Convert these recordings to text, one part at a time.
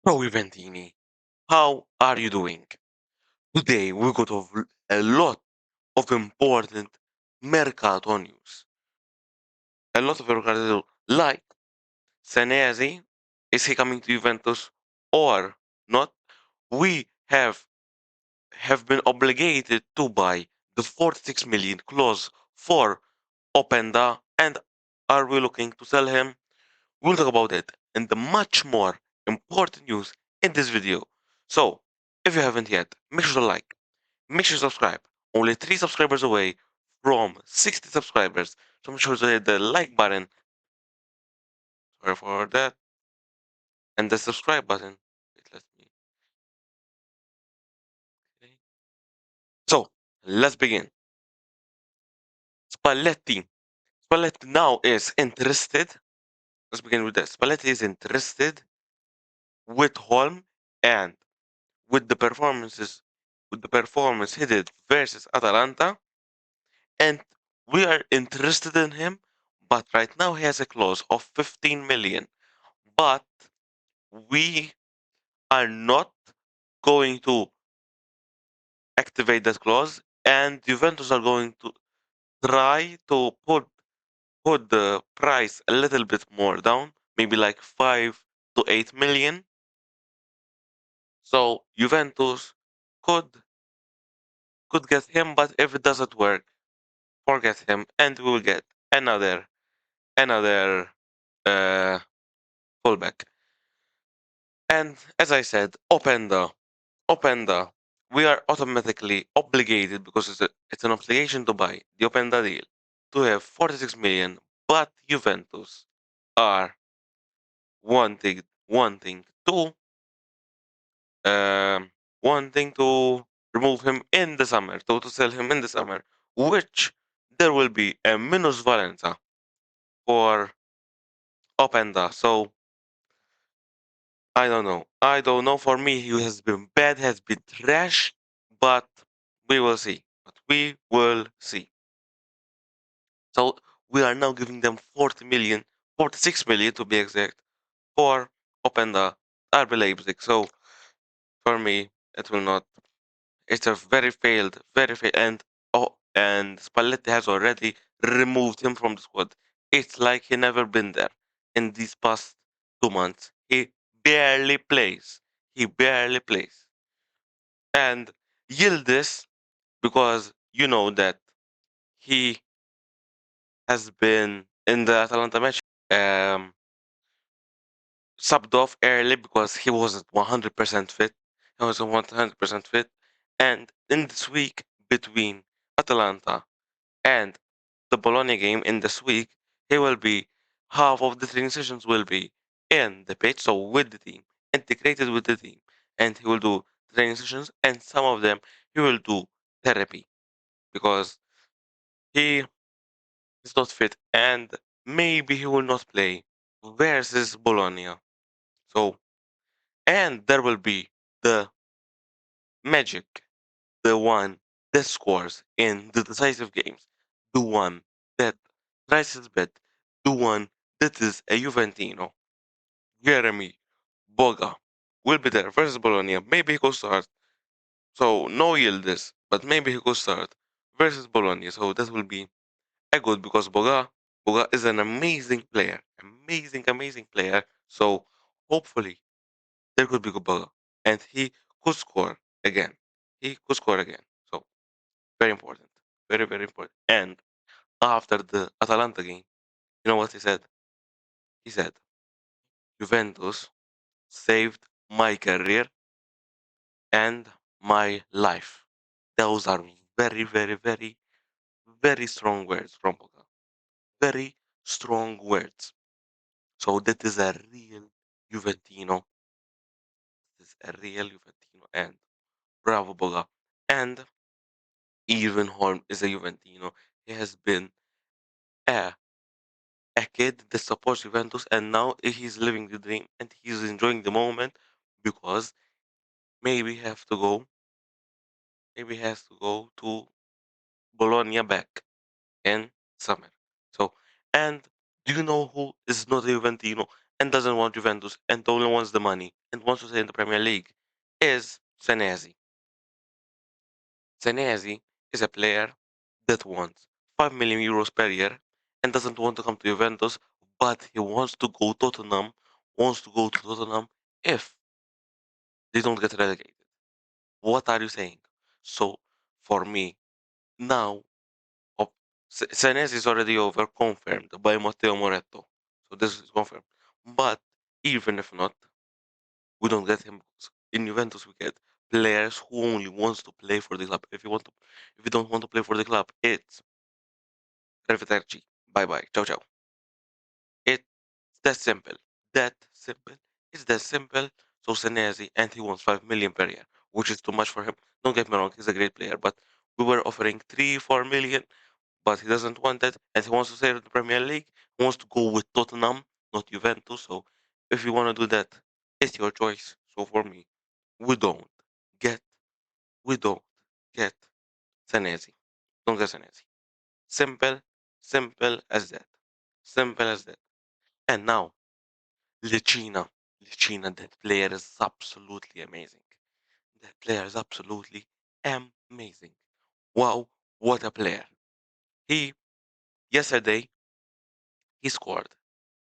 Ciao Juventini, how are you doing? Today we got a lot of important Mercato news. A lot of Mercato like Senesi, is he coming to Juventus or not? We have been obligated to buy the 46 million clause for Openda, and are we looking to sell him? We'll talk about it and the much more important news in this video. So, if you haven't yet, make sure to like, make sure to subscribe. Only 3 subscribers away from 60 subscribers. So make sure to hit the like button, sorry for that, and the subscribe button. Wait, let me. Okay. So, let's begin. Spalletti. Spalletti now is interested. Let's begin with this. Spalletti is interested with Holm and with the performance he did versus Atalanta, and we are interested in him, but right now he has a clause of 15 million. But we are not going to activate that clause, and Juventus are going to try to put the price a little bit more down, maybe like 5 to 8 million. So Juventus could could get him, but if it doesn't work, forget him, and we will get another uh, fullback. And as I said, Openda, we are automatically obligated because it's an obligation to buy the Openda deal to have 46 million, but Juventus are wanting to um, wanting to remove him in the summer, to sell him in the summer, which there will be a minus valenza for Openda. So I don't know. I don't know. For me, he has been bad, has been trash, but we will see. But we will see. So we are now giving them 40 million, 46 million to be exact, for Openda RB Leipzig. So for me, it will not. It's a very failed, and Spalletti has already removed him from the squad. It's like he never been there in these past 2 months. He barely plays. He barely plays. And Yildiz, because you know that he has been in the Atalanta match, um, subbed off early because he wasn't 100% fit. He wasn't 100% fit. And in this week between Atalanta and the Bologna game in this week, he will be half of the training sessions will be in the pitch, so with the team, integrated with the team, and he will do training sessions, and some of them he will do therapy because he is not fit, and maybe he will not play versus Bologna. So, and there will be the magic, the one that scores in the decisive games, the one that tries his bet, the one that is a Juventino. Jeremy Boga will be there versus Bologna. Maybe he could start. So no Yildiz, but maybe he could start versus Bologna. So that will be a good because Boga is an amazing player, amazing player. So hopefully there could be good Boga, and he could score again. He could score again. So very important, very important. And after the Atalanta game, you know what he said? He said, Juventus saved my career and my life. Those are very strong words from Boga. Very strong words. So that is a real Juventino. This is a real Juventino. And bravo Boga. And even Horn is a Juventino. He has been a a kid that supports Juventus, and now he's living the dream and he's enjoying the moment because maybe have to go, maybe has to go to Bologna back in summer. So, and do you know who is not a Juventino? and doesn't want Juventus and only wants the money and wants to stay in the Premier League is Senesi. Senesi is a player that wants 5 million euros per year and doesn't want to come to Juventus, but he wants to go to Tottenham if they don't get relegated. What are you saying? So, for me, now, op- Senesi is already over, confirmed by Matteo Moretto. So, this is confirmed. But, even if not, we don't get him. In Juventus, we get players who only wants to play for the club. If you don't want to play for the club, it's Arrivederci. Bye bye. Ciao ciao. It's that simple. That simple. It's that simple. So Senesi, and he wants 5 million per year, which is too much for him. Don't get me wrong, he's a great player, but we were offering 3, 4 million, but he doesn't want that, and he wants to stay in the Premier League. He wants to go with Tottenham, not Juventus. So if you want to do that, it's your choice. So for me, we don't get we don't get Senesi. Don't get Senesi. Simple, simple as that. Simple as that. And now, Licina. Licina, that player is absolutely amazing. That player is absolutely amazing. Wow, what a player. He, yesterday, he scored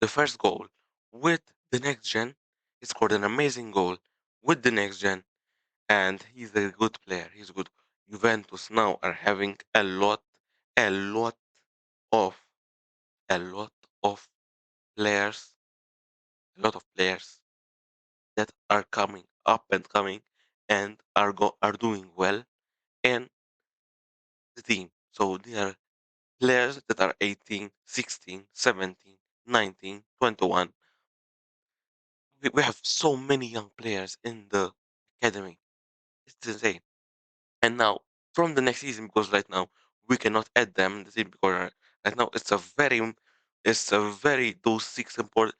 the first goal with the next gen. He scored an amazing goal with the next gen, and he's a good player. He's good. Juventus now are having a lot of, a lot of players, a lot of players that are coming up and coming and are doing well in the team. So they are players that are 18, 16, 17, 19, 21. We have so many young players in the academy. It's insane. And now from the next season, because right now we cannot add them in the team because right now it's a very those six important.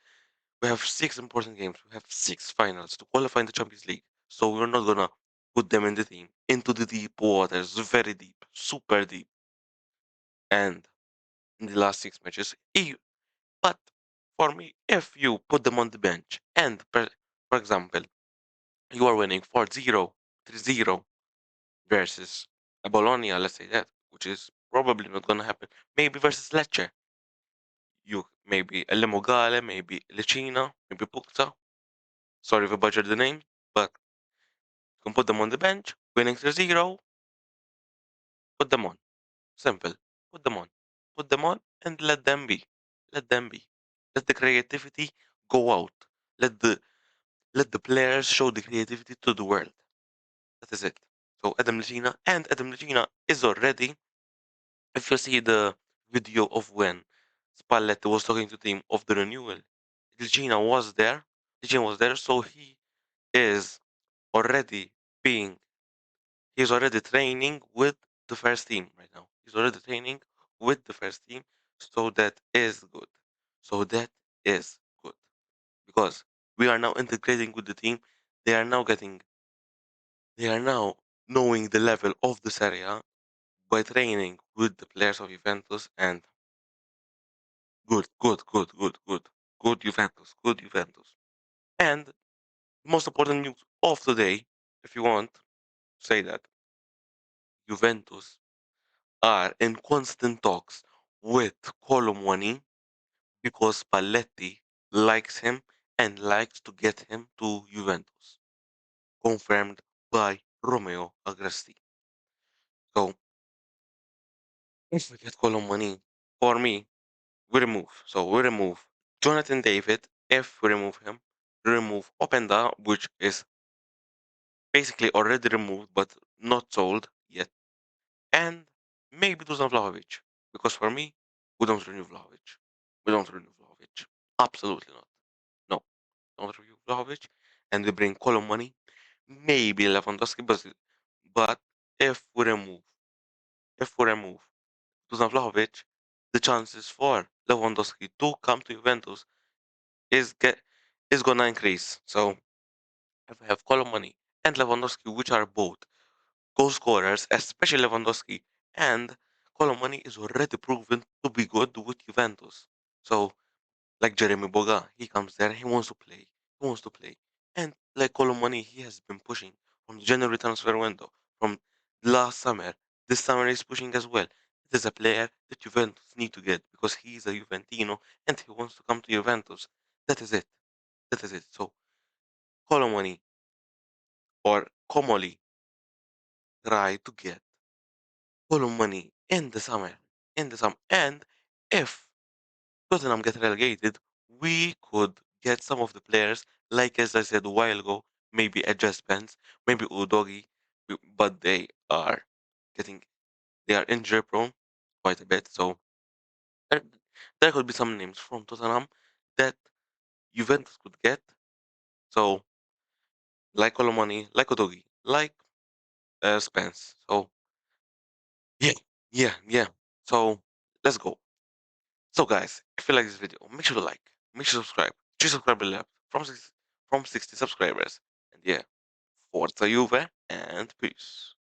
We have six important games. We have six finals to qualify in the Champions League. So we're not gonna put them in the team into the deep waters, very deep, super deep. And in the last six matches, but for me, if you put them on the bench and, for example, you are winning 4-0, 3-0 versus a Bologna, let's say that, which is probably not gonna happen. Maybe versus Lecce, you maybe a Lemogale, maybe Lecina, maybe Pukta. Sorry if I butchered the name, but you can put them on the bench, winning 3-0, put them on. Simple. Put them on. Put them on and let them be. Let them be. Let the creativity go out. Let the let the players show the creativity to the world. That is it. So Adam Legina is already, if you see the video of when Spalletti was talking to the team of the renewal, Legina was there. Legina was there, so is already being he's already training with the first team right now. He's already training with the first team, so that is good. So that is good because we are now integrating with the team. They are now getting, they are now knowing the level of the Serie A by training with the players of Juventus and good Juventus, good Juventus. And most important news of today, if you want to say that, Juventus are in constant talks with Kolo Muani because Spalletti likes him and likes to get him to Juventus, confirmed by Romeo Agresti. So if we get Kolo Muani, for me, we remove. So we remove Jonathan David. If we remove him, we remove Openda, which is basically already removed but not sold yet, and maybe Dusan Vlahovic. Because for me, we don't renew Vlahovic. We don't renew Vlahovic. Absolutely not. No, don't renew Vlahovic. And we bring Kolo Money, maybe Lewandowski, but if we remove, if we remove Dusan Vlahovic, the chances for Lewandowski to come to Juventus is get is gonna increase. So if we have Kolo Money and Lewandowski, which are both goal scorers, especially Lewandowski, and Kolo Muani is already proven to be good with Juventus. So Like Jeremy Boga, he comes there, he wants to play, he wants to play. And like Kolo Muani, he has been pushing from the January transfer window, from last summer. This summer he's pushing as well. It is a player that Juventus need to get because he is a Juventino and he wants to come to Juventus. That is it. That is it. So Kolo Muani or Komoli try to get Kolo Muani in the summer. In the summer. And if Tottenham get relegated, we could get some of the players, like as I said a while ago, maybe adjustments, maybe Udogi, but getting they are injury prone quite a bit. So there, there could be some names from Tottenham that Juventus could get. So like Colomani, like Udogi, like Spence. So yeah, yeah. So let's go. So guys, if you like this video, make sure to like, make sure to subscribe. Just subscribe below from 60 subscribers. And yeah, Forza Juve and peace.